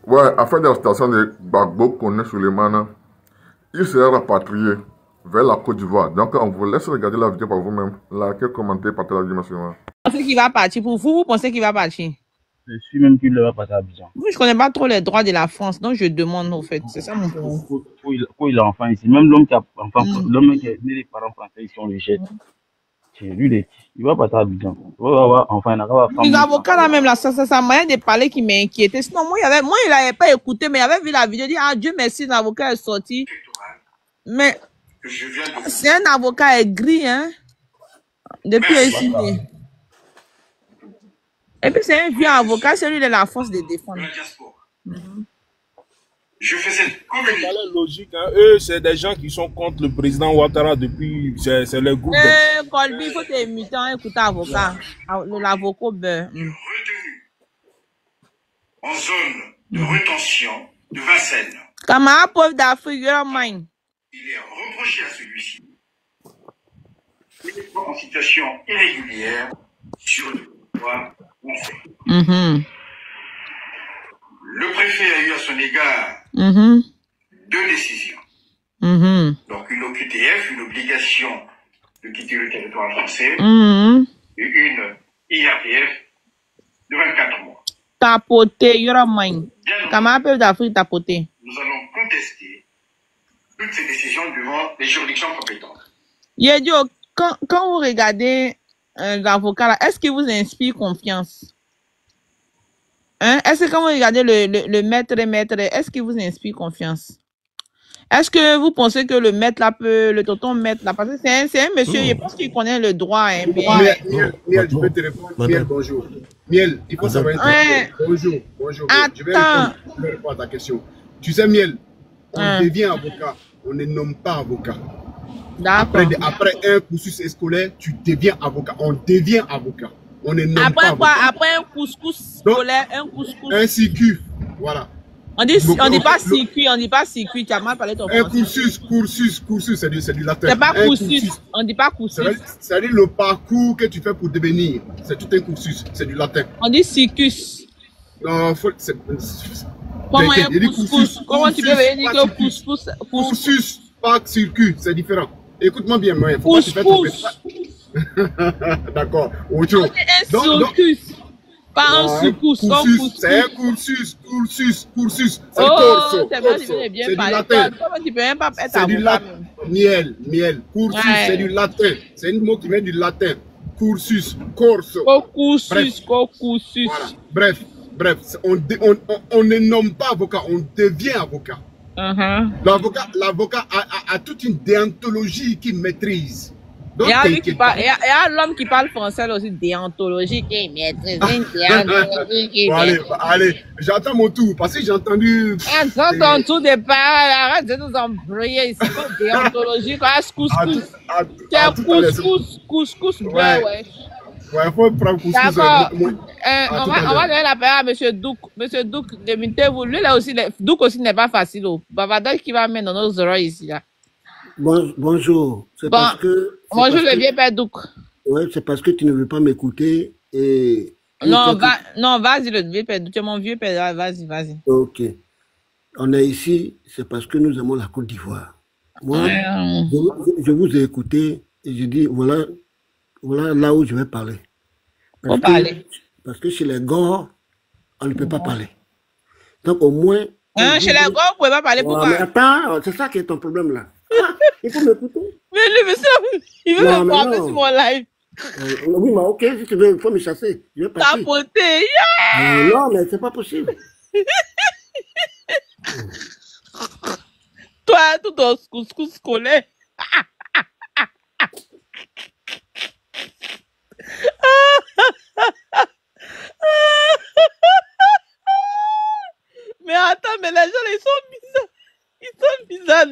Ouais, afin d'arrestation de Gbagbo Koné Souleymane, il sera rapatrié vers la Côte d'Ivoire. Donc, on vous laisse regarder la vidéo par vous-même. Likez, commentez, partagez la vidéo maximum. Vous pensez qu'il va partir pour vous? Vous pensez qu'il va partir? Je suis même qu'il ne va pas à Abidjan. Moi, je ne connais pas trop les droits de la France, donc je demande au fait. C'est ça mon problème. Quand il a enfant ici, même l'homme qui a enfant, l'homme qui a des parents français ici, on le jette. Lui, il va pas à Abidjan. Il va avoir enfant, il n'a pas Les avocats là même là, ça moyen de parler qui m'inquiétait. Sinon, moi, il n'avait pas écouté, mais il avait vu la vidéo, il dit, ah Dieu merci, l'avocat est sorti. Mais c'est un avocat aigri, hein, depuis ici. Et puis c'est un vieux avocat, c'est lui de la force de défendre. Je faisais communiquer. C'est logique, hein. Eux, c'est des gens qui sont contre le président Ouattara depuis. C'est le groupe. Colby, il faut t'émiter, écouter l'avocat. L'avocat beurre. Retenu en zone de rétention de Vincennes. Camarade pauvre d'Afrique, il est reproché à celui-ci en situation irrégulière sur le territoire français. Le préfet a eu à son égard deux décisions. Donc une OQTF, une obligation de quitter le territoire français, et une IRTF de 24 mois. Tapoté, il y aura moins. Camarade pauvre d'Afrique, tapoté. Nous allons contester toutes ces décisions devant les juridictions compétentes. Yedio, quand vous regardez l'avocat là, est-ce qu'il vous inspire confiance? Hein? Est-ce que quand vous regardez le maître, est-ce qu'il vous inspire confiance? Est-ce que vous pensez que le maître là peut, le tonton maître là, parce que c'est un monsieur, je pense qu'il connaît le droit. Hein, Miel, je peux te répondre. Miel, bonjour. Miel, il faut savoir. Bonjour. Attends. Je vais répondre à ta question. Tu sais, Miel, on devient avocat, on ne nomme pas avocat. Après un cursus scolaire, tu deviens avocat. On devient avocat. On ne nomme pas quoi? avocat. Après un couscous scolaire, un couscous. Un CQ, voilà. On dit pas circuit, on dit pas circuit. Tu as mal parlé ton français. Un cursus, c'est du latin. C'est pas cursus, on dit pas cursus. C'est-à-dire le parcours que tu fais pour devenir. C'est tout un cursus, c'est du latin. On dit circus. Non, comment un couscous? Comment tu peux venir que le couscous? Cursus, pas circuit, c'est différent. Écoute-moi bien, moi. Couscous. D'accord. Autre chose. Un circus. Pas un circus. C'est un cursus. C'est corso. C'est du latin. Tu peux même pas être c'est du latin. Miel. Cursus, c'est du latin. C'est un mot qui vient du latin. Cursus, corso. Cursus. Voilà. Bref, on ne nomme pas avocat, on devient avocat. L'avocat a toute une déontologie qu'il maîtrise. Il y a l'homme qui parle français aussi, déontologie qui maîtrise. Allez, j'attends mon tour parce que j'ai entendu. Attends ton tour de parole, arrête de nous embrouiller ici. Déontologie, couscous, ouais. Ouais, il faut prendre couscous. D'accord. On va donner la parole à M. Douk. M. Douk, limitez-vous. Lui, là aussi, Douk aussi n'est pas facile. Bavardage qui va mettre dans nos oreilles ici. Là. Bonjour. Bonjour, le vieux père Douk. Oui, c'est parce que tu ne veux pas m'écouter. Non, vas-y, le vieux père Douk. Tu es mon vieux père. Vas-y. Ok. On est ici, c'est parce que nous aimons la Côte d'Ivoire. Moi, je vous ai écouté et je dis, voilà là où je vais parler. Parce que chez les Gors, on ne peut pas parler. Donc au moins... chez les Gors, vous ne pouvez pas parler, pourquoi? Mais attends, c'est ça qui est ton problème là. Il faut m'écouter. Mais lui, il veut me parler sur mon live. Oui, mais ok, si tu veux, il faut me chasser. Je vais partir. Tapoter, non, mais c'est pas possible. Toi, tout ton couscous scolaire. Mais attends, mais les gens, ils sont bizarres.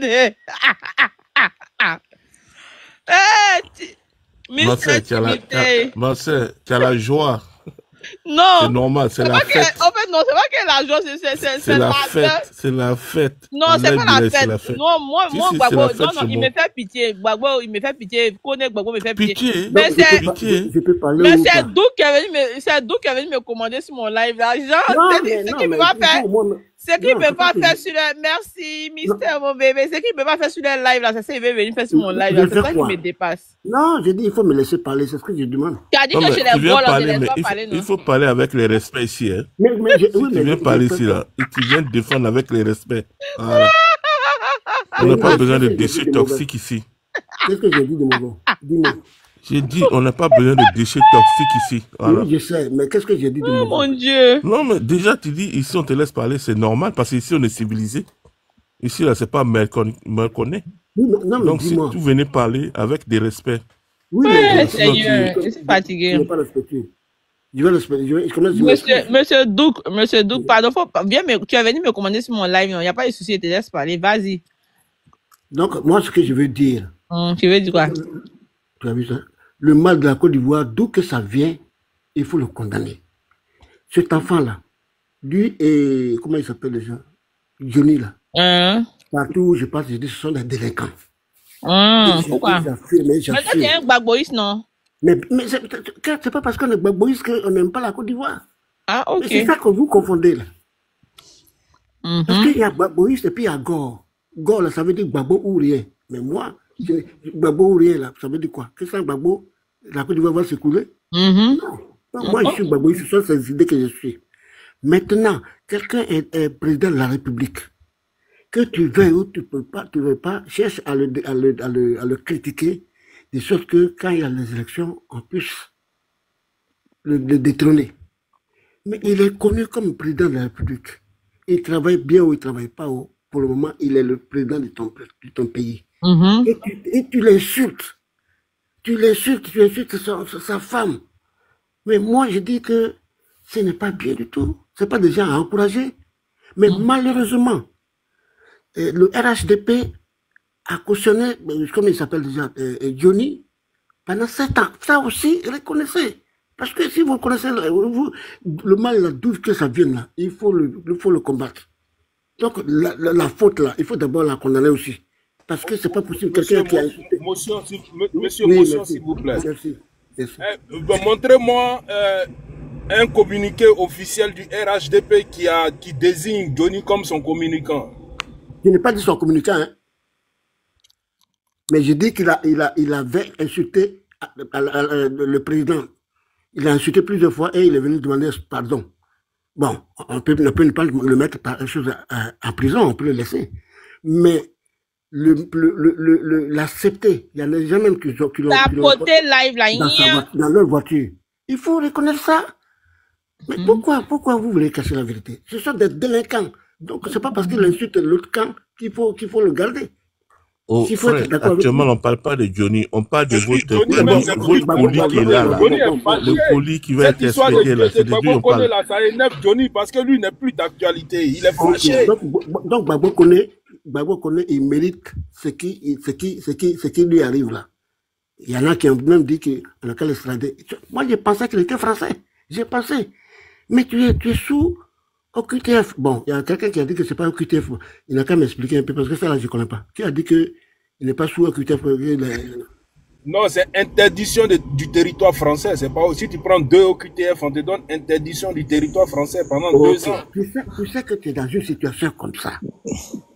Marcel, tu as la joie. Non. C'est normal, c'est la fête. En fait, non, c'est pas que la joie, c'est la fête. C'est la fête. Non, c'est pas la fête. Non, moi, Gbagbo, non, il me fait pitié. Gbagbo, il me fait pitié. Gbagbo me fait pitié. Mais c'est Douk qui est venu me commander sur mon live. C'est Ce qu'il ne peut pas faire sur le... Merci, Mister, mon bébé. Ce qu'il ne peut pas faire sur le live, là, c'est ça, il veut venir faire sur mon live, là. C'est ça qui me dépasse. Non, j'ai dit, il faut me laisser parler, c'est ce que je demande. Tu as dit que chez les bols, on ne laisse pas parler, non? Il faut parler avec le respect ici, hein. Tu viens parler ici, là, et tu viens défendre avec le respect. Voilà. On n'a pas besoin de déchets toxiques ici. Qu'est-ce que j'ai dit de mon Dis-moi. J'ai dit, on n'a pas besoin de déchets toxiques ici. Voilà. Oui, je sais, mais qu'est-ce que j'ai dit de mon mon Dieu. Non, mais déjà, tu dis, ici, on te laisse parler, c'est normal, parce qu'ici, on est civilisé. Ici, là, c'est pas mal connaît. Non, donc, si vous venez parler avec des respects. Oui, mais Seigneur, je suis fatigué. Je ne vais pas respecter. Je vais respecter. Monsieur Douk, pardon, viens, tu es venu me commander sur mon live, il n'y a pas de souci, je te laisse parler, vas-y. Donc, moi, ce que je veux dire. Tu veux dire quoi? Tu as vu ça? Le mal de la Côte d'Ivoire, d'où que ça vient, il faut le condamner. Cet enfant-là, lui et, comment il s'appelle déjà? Johnny, là. Partout où je passe, je dis, ce sont des délinquants. Pourquoi? Mais toi, tu es un gbagboïste, non? Mais c'est pas parce qu'on est gbagboïste qu'on n'aime pas la Côte d'Ivoire. Ah, ok. C'est ça que vous confondez, là. Parce qu'il y a gbagboïste et puis il y a Gore. Gore, là, ça veut dire gbagbo ou rien. Mais moi, gbagbo ou rien, là, ça veut dire quoi? Que sans gbagbo, la Côte d'Ivoire va s'écouler? Non. Moi, je suis gbagboïste, ce sont ces idées que je suis. Maintenant, quelqu'un est président de la République. Que tu veuilles ou tu ne veux pas, cherche à le critiquer, de sorte que quand il y a les élections, on puisse le détrôner. Mais il est connu comme président de la République. Il travaille bien ou il ne travaille pas. Pour le moment, il est le président de ton pays. Et tu l'insultes. Tu insultes sa femme. Mais moi, je dis que ce n'est pas bien du tout. Ce n'est pas des gens à encourager. Mais malheureusement, le RHDP a cautionné, comme il s'appelle déjà, Johnny, pendant 7 ans. Ça aussi, reconnaissez. Parce que si vous connaissez le mal, là, d'où que ça vient, là, il faut le combattre. Donc, la faute, là, il faut d'abord la condamner aussi. Parce que c'est pas possible. Quelqu'un qui a insulté. Monsieur, s'il vous plaît. Merci. Montrez-moi un communiqué officiel du RHDP qui désigne Johnny comme son communicant. Je n'ai pas dit son communicant, hein. Mais je dis qu'il avait insulté le président. Il a insulté plusieurs fois et il est venu demander pardon. Bon, on peut ne pas le mettre en prison, on peut le laisser. Mais l'accepter, il y a des gens même qui l'ont dans leur voiture. Il faut reconnaître ça. Mais pourquoi vous voulez cacher la vérité? Ce sont des délinquants. Donc, ce n'est pas parce qu'il insulte l'autre camp qu'il faut le garder. Oh, frère, actuellement, on ne parle pas de Johnny, on parle de votre colis qui est là. Le colis qui va être expédié là, c'est de lui on parle. Ça énerve Johnny parce que lui n'est plus d'actualité, il est fâché. Donc Gbagbo connaît, il mérite ce qui lui arrive là. Il y en a qui ont même dit qu'on a qu'à l'extrader. Moi, j'ai pensé qu'il était français. J'ai pensé. Mais tu es sous OQTF. Bon, il y a quelqu'un qui a dit que c'est pas OQTF. Il n'a qu'à m'expliquer un peu parce que ça là, je ne connais pas. Qui a dit qu'il n'est pas sous OQTF? Non, c'est interdiction du territoire français. C'est pas aussi, tu prends 2 OQTF, on te donne interdiction du territoire français pendant 2 ans. Tu sais que tu es dans une situation comme ça.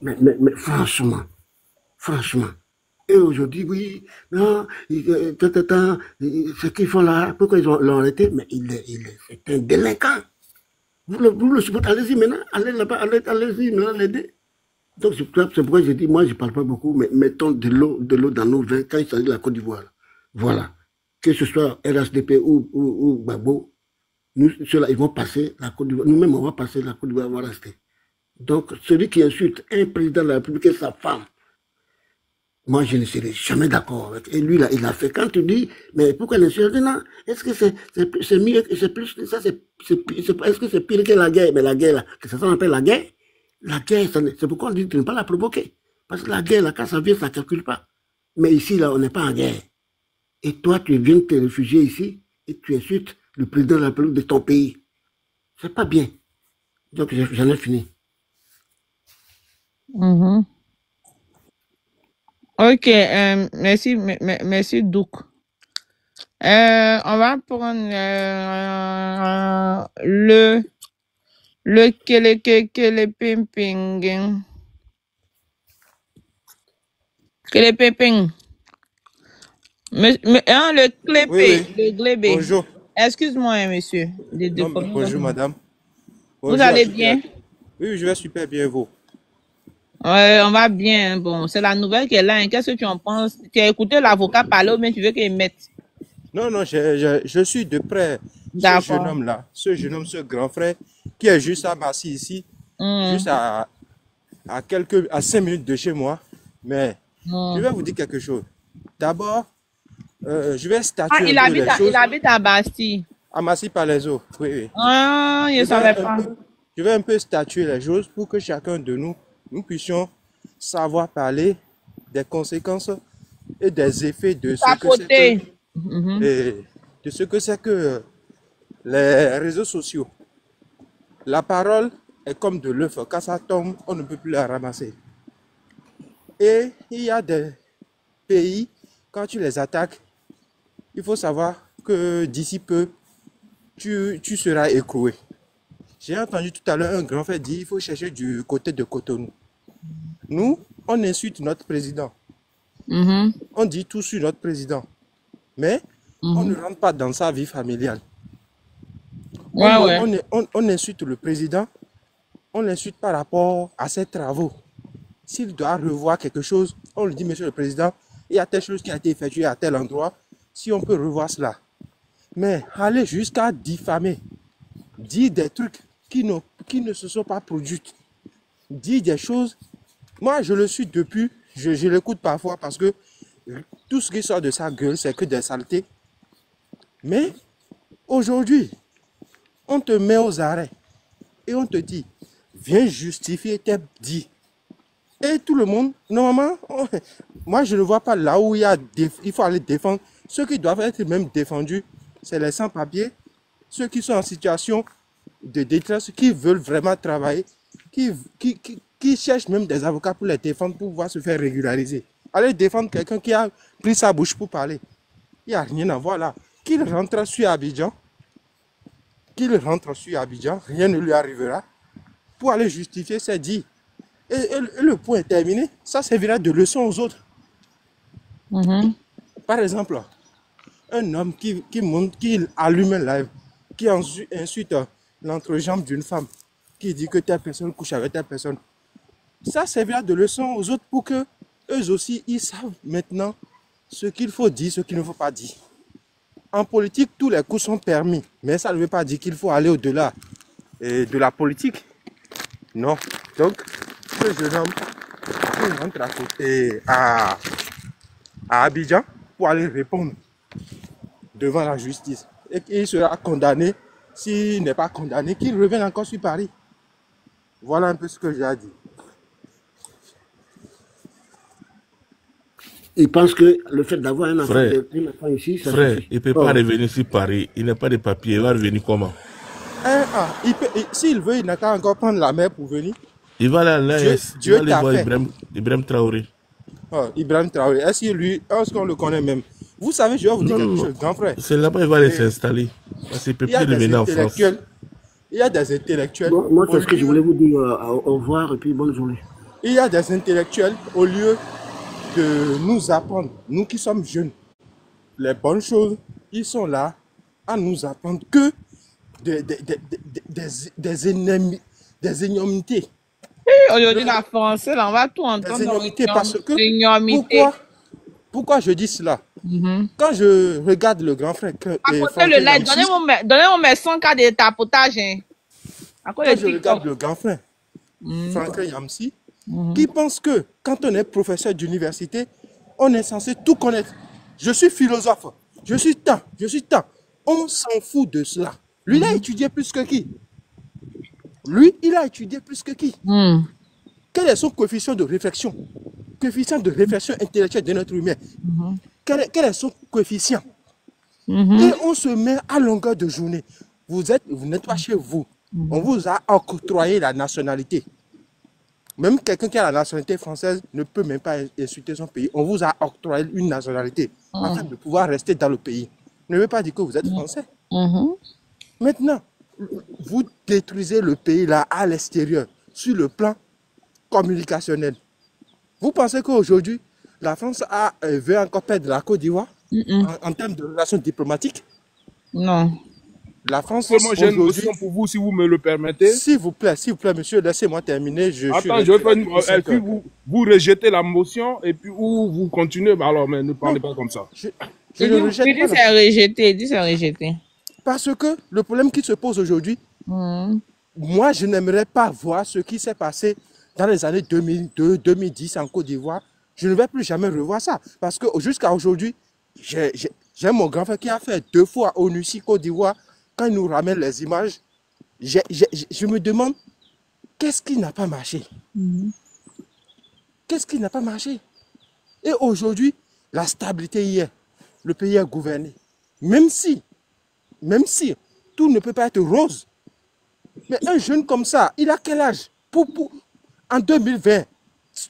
Mais franchement. Et aujourd'hui, oui, non, ce qu'ils font là, pourquoi ils l'ont arrêté? Mais c'est un délinquant. Vous le supportez, allez-y maintenant, allez là-bas, allez-y maintenant l'aider. Donc c'est pourquoi j'ai dit, moi je ne parle pas beaucoup, mais mettons de l'eau dans nos vins quand il s'agit de la Côte d'Ivoire. Voilà. Que ce soit RHDP ou Gbagbo, ceux-là, ils vont passer la Côte d'Ivoire. Nous-mêmes, on va passer la Côte d'Ivoire, on va rester. Donc celui qui insulte un président de la République et sa femme, moi, je ne serai jamais d'accord avec. Et lui, là, il a fait. Quand tu dis, mais pourquoi l'insulte? Non, est-ce que c'est mieux, c'est plus, ça, est-ce que c'est pire que la guerre? Mais la guerre, là, que ça s'appelle la guerre? La guerre, c'est pourquoi on dit de ne pas la provoquer. Parce que la guerre, là, quand ça vient, ça ne calcule pas. Mais ici, là, on n'est pas en guerre. Et toi, tu viens te réfugier ici, et tu insultes le président de la République de ton pays. C'est pas bien. Donc, j'en ai fini. Ok, merci Douk. On va prendre Le Kelepimping. Kelepimping. Le clépé, oui. Le glébé. Bonjour. Excuse-moi, monsieur. Bonjour, madame. Bonjour, vous allez bien? Oui, je vais super bien, vous. Ouais, on va bien. Bon, c'est la nouvelle qui est là. Qu'est-ce que tu en penses? Tu as écouté l'avocat parler ou bien tu veux qu'il mette? Non, je suis de près. Ce jeune homme-là, ce grand frère, qui est juste à Massy ici, juste à 5 minutes de chez moi. Mais je vais vous dire quelque chose. D'abord, je vais statuer il habite à Bastille. À Massy-Palaiseau, oui. Ah, je ne savais pas. Je vais un peu statuer les choses pour que chacun de nous puissions savoir parler des conséquences et des effets de ce que c'est que les réseaux sociaux. La parole est comme de l'œuf. Quand ça tombe, on ne peut plus la ramasser. Et il y a des pays, quand tu les attaques, il faut savoir que d'ici peu, tu seras écroué. J'ai entendu tout à l'heure un grand frère dire qu'il faut chercher du côté de Cotonou. Nous, on insulte notre président. On dit tout sur notre président. Mais on ne rentre pas dans sa vie familiale. On insulte le président, on l'insulte par rapport à ses travaux. S'il doit revoir quelque chose, on lui dit, monsieur le président, il y a telle chose qui a été effectuée à tel endroit, si on peut revoir cela. Mais aller jusqu'à diffamer, dire des trucs qui ne se sont pas produits, dire des choses, moi je le suis depuis, je l'écoute parfois parce que tout ce qui sort de sa gueule, c'est que des saletés. Mais aujourd'hui, on te met aux arrêts et on te dit, viens justifier tes dits. Et tout le monde, normalement, moi je ne vois pas là où il faut aller défendre. Ceux qui doivent être même défendus, c'est les sans-papiers, ceux qui sont en situation de détresse, qui veulent vraiment travailler, qui cherchent même des avocats pour les défendre, pour pouvoir se faire régulariser. Aller défendre quelqu'un qui a pris sa bouche pour parler. Il n'y a rien à voir là. Qu'il rentre sur Abidjan, rien ne lui arrivera pour aller justifier ses dits. Et le point est terminé. Ça servira de leçon aux autres. Par exemple, un homme qui allume un live, qui insulte l'entrejambe d'une femme, qui dit que telle personne couche avec telle personne. Ça servira de leçon aux autres pour que eux aussi, ils savent maintenant ce qu'il faut dire, ce qu'il ne faut pas dire. En politique, tous les coups sont permis, mais ça ne veut pas dire qu'il faut aller au-delà de la politique. Non. Donc, ce jeune homme, il rentre à Abidjan pour aller répondre devant la justice. Et qu'il sera condamné. S'il n'est pas condamné, qu'il revienne encore sur Paris. Voilà un peu ce que j'ai à dire. Il pense que le fait d'avoir un enfant ici, ça frère, il ne peut pas revenir sur Paris. Il n'a pas de papier. Il va revenir comment? S'il veut, il n'a qu'à encore prendre la mer pour venir. Il va aller à l'AS. Il va aller voir Ibrahim Traoré. Ibrahim Traoré. Est-ce qu'on le connaît même? Vous savez, je vais vous dire quelque chose, grand frère. C'est là-bas qu'il va aller s'installer. Parce qu'il ne peut plus revenir en France. Il y a des intellectuels. Moi, c'est ce que je voulais vous dire. Au revoir et puis bonne journée. Il y a des intellectuels, au lieu de nous apprendre, nous qui sommes jeunes, les bonnes choses, ils sont là à nous apprendre que des ignominités. Aujourd'hui, la français, là, on va tout entendre. Des ignominités parce que, pourquoi je dis cela? Quand je regarde le grand frère... Donnez-moi mes 100 cas de tapotage. Hein. Quand je regarde le grand frère, Franklin Yamsi, qui pense que quand on est professeur d'université, on est censé tout connaître. Je suis philosophe, je suis tant. On s'en fout de cela. Lui, il a étudié plus que qui? Quel est son coefficient de réflexion? Coefficient de réflexion intellectuelle de notre humain. Quel est son coefficient? Et on se met à longueur de journée. Vous n'êtes pas chez vous. On vous a octroyé la nationalité. Même quelqu'un qui a la nationalité française ne peut même pas insulter son pays. On vous a octroyé une nationalité afin de pouvoir rester dans le pays. Ne veut pas dire que vous êtes français. Maintenant, vous détruisez le pays là à l'extérieur, sur le plan communicationnel. Vous pensez qu'aujourd'hui, la France veut encore perdre la Côte d'Ivoire en termes de relations diplomatiques? Non. La France, moi j'ai une question pour vous, si vous me le permettez. S'il vous plaît, monsieur, laissez-moi terminer. Vous rejetez la motion et puis vous continuez. Alors, mais ne parlez pas comme ça. Je ne rejette pas. C'est rejeté, c'est rejeté. Parce que le problème qui se pose aujourd'hui, moi, je n'aimerais pas voir ce qui s'est passé dans les années 2002, 2010 en Côte d'Ivoire. Je ne vais plus jamais revoir ça. Parce que jusqu'à aujourd'hui, j'ai mon grand frère qui a fait 2 fois ONUCI Côte d'Ivoire. Quand il nous ramène les images, je me demande, qu'est-ce qui n'a pas marché? Qu'est-ce qui n'a pas marché? Et aujourd'hui, la stabilité y est. Le pays est gouverné. Même si tout ne peut pas être rose. Mais un jeune comme ça, il a quel âge? En 2020,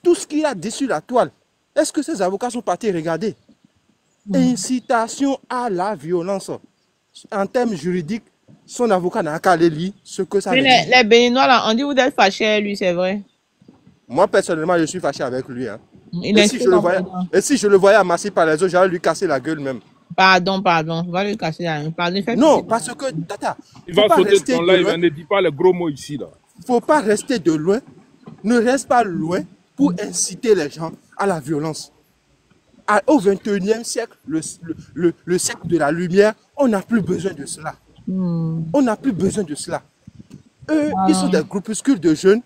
tout ce qu'il a dit sur la toile, est-ce que ses avocats sont partis regarder? Incitation à la violence. En termes juridiques, son avocat n'a qu'à aller lire ce que ça veut dire. Les Béninois, là, on dit vous êtes fâché, lui, c'est vrai. Moi, personnellement, je suis fâché avec lui. Hein. Et si je le voyais amassé par les autres, j'allais lui casser la gueule même. Pardon, va lui casser la gueule. Non, parce que, Tata, il va sauter ton live, ne dis pas les gros mots ici. Il ne faut pas rester de loin. Ne reste pas loin pour inciter les gens à la violence. Au 21e siècle, le siècle de la lumière, on n'a plus besoin de cela. On n'a plus besoin de cela. Eux, ils sont des groupuscules de jeunes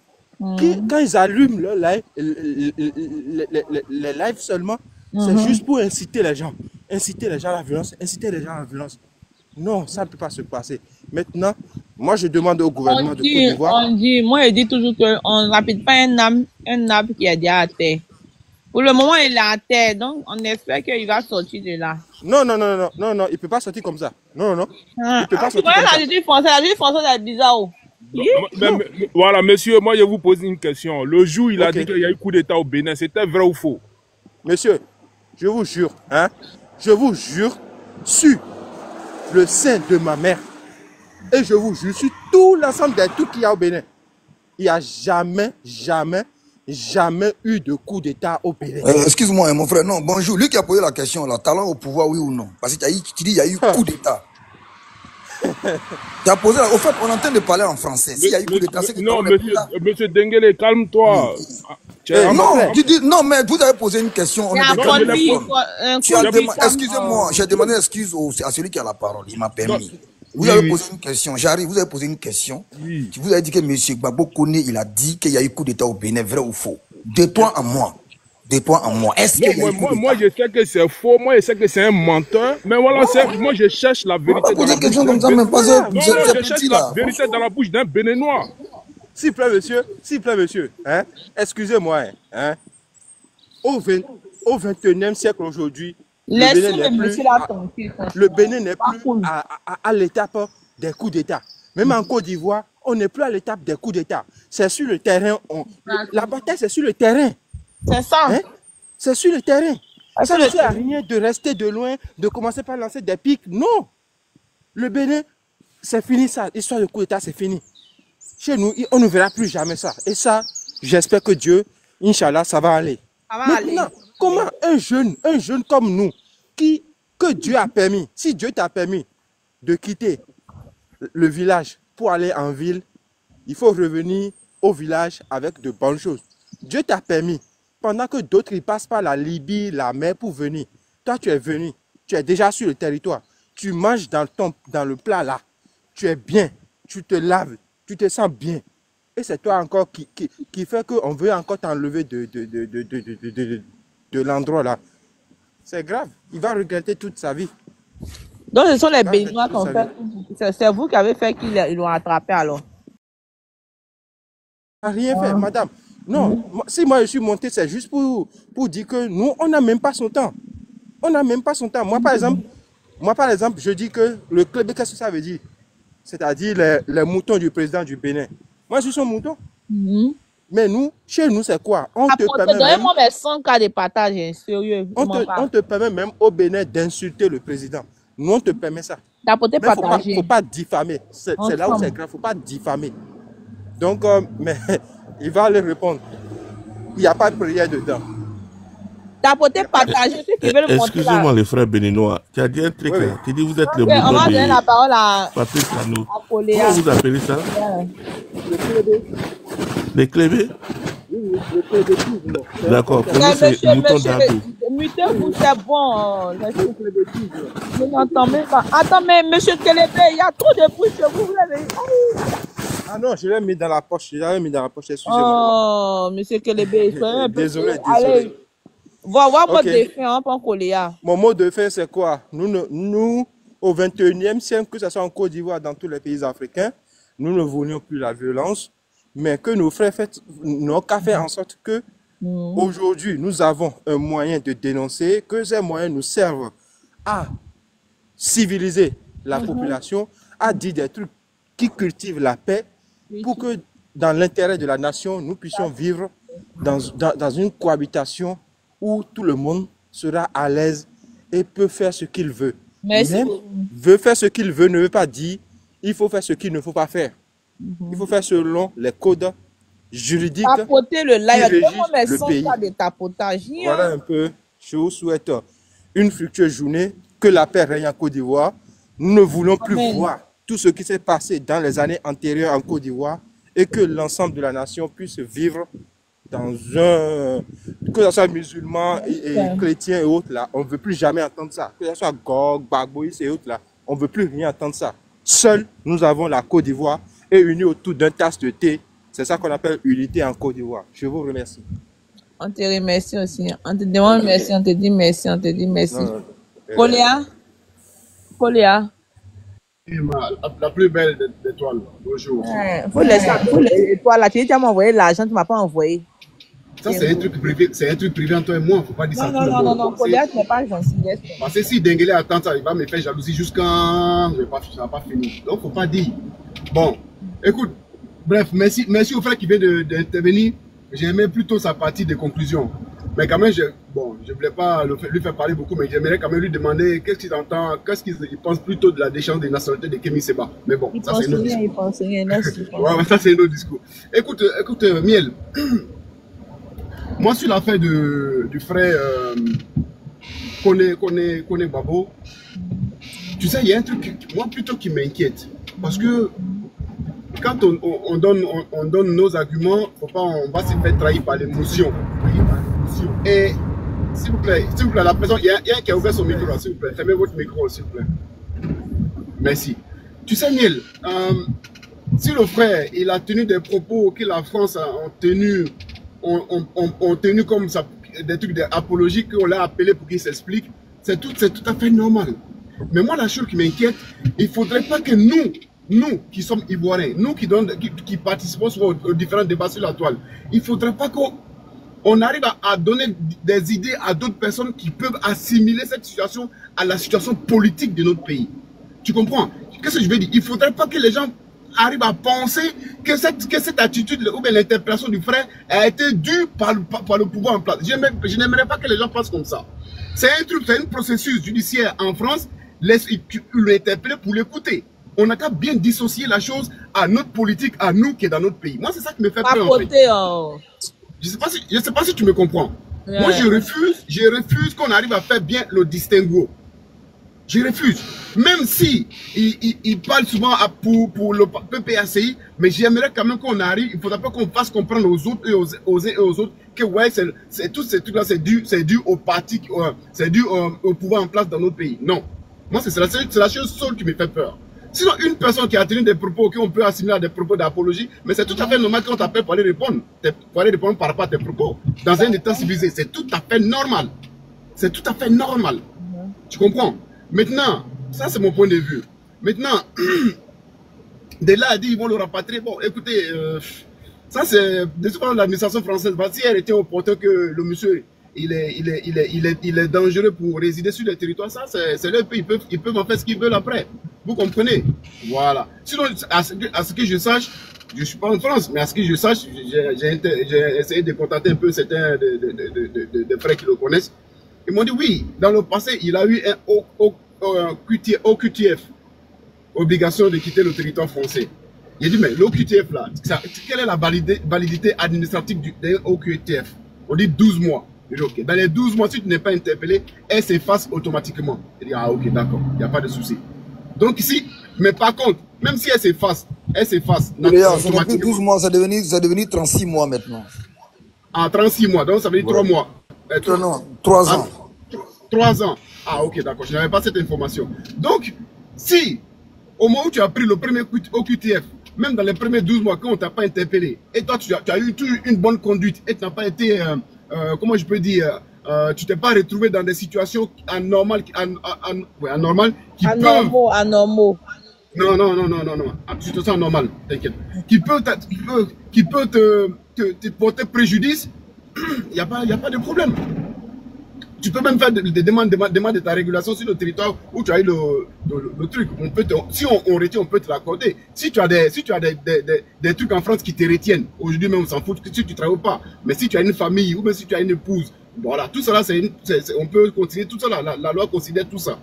qui, quand ils allument leur live, les lives seulement, c'est juste pour inciter les gens. Inciter les gens à la violence, inciter les gens à la violence. Non, ça ne peut pas se passer. Maintenant, moi je demande au gouvernement de Côte d'Ivoire. Moi je dis toujours qu'on ne rapide pas un arbre qui est déjà à terre. Pour le moment, il est à terre, donc on espère qu'il va sortir de là. Non, il ne peut pas sortir comme ça. Non. Il peut pas sortir comme ça. La justice française est bizarre. Voilà, monsieur, moi je vous pose une question. Le jour, il a dit qu'il y a eu coup d'État au Bénin, c'était vrai ou faux? Monsieur, je vous jure, sur le sein de ma mère, et je vous jure, sur tout l'ensemble des trucs qu'il y a au Bénin, il n'y a jamais eu de coup d'État au Bénin. Excuse-moi, mon frère, non, bonjour. Lui qui a posé la question, là, talent au pouvoir, oui ou non? Parce que tu dis qu'il y a eu coup d'État. Tu as posé, au fait, on est en train de parler en français. S'il y a eu coup d'État, c'est que non, monsieur Dengele, calme-toi. Non, mais vous avez posé une question. Excusez-moi, j'ai demandé excuse à celui qui a la parole. Il m'a permis. Vous avez posé une question, j'arrive, vous avez posé une question. Vous avez dit que M. Gbagbo Kone, il a dit qu'il y a eu coup d'État au Bénin, vrai ou faux? Deux points en moi. Est-ce que moi, je sais que c'est faux, moi, je sais que c'est un menteur, mais voilà, moi, je cherche la vérité. Poser une question comme ça, même pas ça. Je cherche la vérité dans la bouche d'un Béninois. S'il vous plaît, monsieur, hein? Excusez-moi, hein? Au 21e siècle aujourd'hui, le Bénin n'est plus à l'étape des coups d'État. Même en Côte d'Ivoire, on n'est plus à l'étape des coups d'État. C'est sur le terrain. La bataille, c'est sur le terrain. C'est ça. Hein? C'est sur le terrain. Ça ne sert à rien de rester de loin, de commencer par lancer des pics. Non. Le Bénin, c'est fini ça. L'histoire de coup d'État, c'est fini. Chez nous, on ne verra plus jamais ça. Et ça, j'espère que Dieu, Inch'Allah, ça va aller. Maintenant, comment un jeune comme nous, que Dieu a permis, si Dieu t'a permis de quitter le village pour aller en ville, il faut revenir au village avec de bonnes choses. Dieu t'a permis, pendant que d'autres ils passent par la Libye, la mer pour venir. Toi, tu es venu, tu es déjà sur le territoire. Tu manges dans le plat là. Tu es bien, tu te laves, tu te sens bien. Et c'est toi encore qui fait qu'on veut encore t'enlever de l'endroit là. C'est grave. Il va regretter toute sa vie. Donc ce sont les Béninois qui ont fait. C'est vous qui avez fait qu'ils l'ont attrapé alors. Rien fait, madame. Non, si moi je suis monté, c'est juste pour dire que nous, on n'a même pas son temps. On n'a même pas son temps. Moi, par exemple, je dis que le club, qu'est-ce que ça veut dire? C'est-à-dire les moutons du président du Bénin. Moi, je suis son mouton. Mais nous, chez nous, c'est quoi? On te permet même... Donnez-moi mes 100 cas de partage, sérieux. On te permet même au Bénin d'insulter le président. Nous, on te permet ça. Tapoter, Mais partager. faut pas diffamer. C'est là où c'est grave. Faut pas diffamer. Donc, mais il va leur répondre. Il n'y a pas de prière dedans. Tapoter, partager. Excusez-moi, les frères béninois. Tu as dit un truc là. Tu dis vous êtes le mouvement on va donner la parole à Patrick Kano. Koléa. Comment vous appelez ça? Les clébés? D'accord. Pour nous, c'est mouton d'Abou. Mutez-vous, c'est bon. Je n'entends même pas. Attends, mais monsieur Kélébé, il y a trop de bruit chez vous. Vous l'avez... Ah non, je l'ai mis dans la poche. Je l'avais mis dans la poche, excusez-moi. Oh, monsieur Kelebe, désolé. Allez, voir votre défunt pour Koléa. Mon mot de fin, c'est quoi? Nous, au 21e siècle, que ce soit en Côte d'Ivoire, dans tous les pays africains, nous ne voulions plus la violence, mais que nos frères n'ont qu'à faire en sorte que aujourd'hui, nous avons un moyen de dénoncer, que ces moyens nous servent à civiliser la population, à dire des trucs qui cultivent la paix, pour que dans l'intérêt de la nation, nous puissions vivre dans une cohabitation où tout le monde sera à l'aise et peut faire ce qu'il veut. Même veut faire ce qu'il veut ne veut pas dire il faut faire ce qu'il ne faut pas faire. Il faut faire selon les codes juridiques tapoter le live. qui régissent le pays. De tapotage. Voilà un peu. Je vous souhaite une fructueuse journée, que la paix règne en Côte d'Ivoire. Nous ne voulons plus voir tout ce qui s'est passé dans les années antérieures en Côte d'Ivoire et que l'ensemble de la nation puisse vivre dans un... Que ce soit musulman et chrétien et autres là, on ne veut plus jamais entendre ça. Que ce soit Gog, Bagboïs et autres là, on ne veut plus rien entendre ça. Seuls, nous avons la Côte d'Ivoire et unis autour d'un tasse de thé. C'est ça qu'on appelle unité en Côte d'Ivoire. Je vous remercie. On te remercie aussi. On te demande merci, on te dit merci, on te dit merci. Koléa? Koléa? La plus belle des étoiles. Bonjour. Faut laisser l'étoile là. Tu as m'envoyé l'argent, tu ne m'as pas envoyé. Ça, c'est un truc privé. C'est un truc privé entre toi et moi. Faut pas dire ça. Non. Koléa, tu n'es pas gentil. Parce que si Denguele attend ça, il va me faire jalousie jusqu'à. Ça n'a pas fini. Donc, faut pas dire. Bon, écoute. Bref, merci au frère qui vient d'intervenir. J'aimais plutôt sa partie de conclusion. Mais quand même, je ne voulais pas lui faire parler beaucoup, mais j'aimerais quand même lui demander qu'est-ce qu'il entend, qu'est-ce qu'il pense plutôt de la déchéance des nationalités de Kémy Séba. Mais bon, ça c'est un autre discours. Il pense rien, ouais, ça c'est un autre discours. Écoute, Miel, moi sur l'affaire du frère Koné Babo, tu sais, il y a un truc, moi plutôt qui m'inquiète. Parce que quand on donne nos arguments, on va se faire trahir par l'émotion. Et s'il vous plaît, la personne, il y a un qui a ouvert son micro, s'il vous plaît. Fermez votre micro, s'il vous plaît. Merci. Tu sais, Miel, si le frère, il a tenu des propos que la France a tenu comme ça, des trucs apologiques qu'on l'a appelé pour qu'il s'explique, c'est tout à fait normal. Mais moi, la chose qui m'inquiète, il ne faudrait pas que nous qui sommes Ivoiriens, nous qui participons aux différents débats sur la toile, il ne faudrait pas qu'on arrive à donner des idées à d'autres personnes qui peuvent assimiler cette situation à la situation politique de notre pays. Tu comprends? Qu'est-ce que je veux dire? Il ne faudrait pas que les gens arrivent à penser que cette attitude ou bien l'interpellation du frère a été due par le pouvoir en place. Je n'aimerais pas que les gens pensent comme ça. C'est un processus judiciaire en France, l'interpeller pour l'écouter. On n'a qu'à bien dissocier la chose à notre politique, à nous qui est dans notre pays. Moi, c'est ça qui me fait peur. En fait. Je ne sais pas si tu me comprends. Yeah. Moi, je refuse qu'on arrive à faire bien le distinguo. Je refuse. Même si il parle souvent pour le PPACI, mais j'aimerais quand même qu'on arrive, il ne faudra pas qu'on fasse comprendre aux autres et aux autres que ouais, tous ces trucs-là, c'est dû au parti, c'est dû au pouvoir en place dans notre pays. Non. Moi, c'est la chose seule qui me fait peur. Sinon, une personne qui a tenu des propos qu'on peut assimiler à des propos d'apologie, mais c'est tout à fait normal qu'on t'appelle pour aller répondre. Pour aller répondre par rapport à tes propos. Dans un état civilisé, c'est tout à fait normal. C'est tout à fait normal. Tu comprends? Maintenant, ça c'est mon point de vue. Maintenant, de là à dire ils vont le rapatrier. Bon, écoutez, ça c'est de ce l'administration française. Si elle était opportun que le monsieur il est dangereux pour résider sur le territoire, ça c'est leur pays. Ils peuvent en faire ce qu'ils veulent après. Vous comprenez? Voilà. Sinon, à ce que je sache, je ne suis pas en France, mais à ce que je sache, j'ai essayé de contacter un peu certains des frères qui le connaissent. Ils m'ont dit oui, dans le passé, il a eu OQTF, obligation de quitter le territoire français. Il dit, mais l'OQTF là, quelle est la validité administrative du OQTF? On dit 12 mois. Il dit, ok. Dans les 12 mois, si tu n'es pas interpellé, elle s'efface automatiquement. Il dit, ah ok, d'accord, il n'y a pas de souci. Donc ici, mais par contre, même si elle s'efface. Ce n'est plus 12 mois, c'est devenu 36 mois maintenant. Ah, 36 mois, donc ça veut dire 3 mois. 3 ans. 3 ans. Ah ok, d'accord, je n'avais pas cette information. Donc, si au moment où tu as pris le premier OQTF, même dans les premiers 12 mois, quand on ne t'a pas interpellé, et toi tu as eu une bonne conduite, et tu n'as pas été, comment je peux dire, tu t'es pas retrouvé dans des situations anormales, anormaux. Non. Tu te sens normal, t'inquiète. Qui peut te porter préjudice, il n'y a pas de problème. Tu peux même faire des demandes de ta régulation sur le territoire où tu as eu le truc. Si on retient, on peut te l'accorder. Si tu as des trucs en France qui te retiennent, aujourd'hui même on s'en fout si tu ne travailles pas. Mais si tu as une famille ou même si tu as une épouse, voilà, tout ça là, on peut continuer, tout ça là, la loi considère tout ça.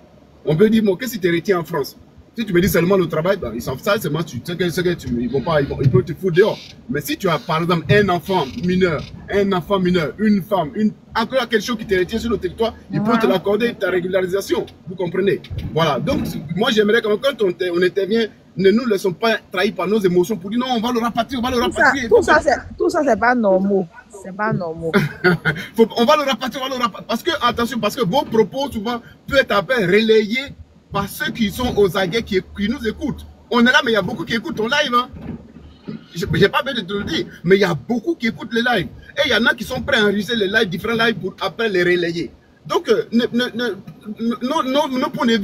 On peut dire, bon, qu'est-ce qui te retient en France? Si tu me dis seulement le travail, ben, ils savent ça, seulement ils peuvent te foutre dehors. Mais si tu as par exemple un enfant mineur, une femme, encore quelque chose qui te retient sur le territoire, ils peuvent te l'accorder, ta régularisation. Vous comprenez? Voilà. Donc, moi j'aimerais que quand on intervient, ne nous laissons pas trahir par nos émotions pour dire non, on va le rapatrier, Tout ça, c'est pas normal. C'est pas normal. On va le rapatrier, Parce que, attention, parce que vos propos souvent peuvent être après relayés par ceux qui sont aux aguets qui nous écoutent. On est là, mais il y a beaucoup qui écoutent ton live. Hein. Je n'ai pas besoin de te le dire, mais il y a beaucoup qui écoutent les lives. Et il y en a qui sont prêts à enregistrer les lives, différents lives pour après les relayer. Donc, nos points de vue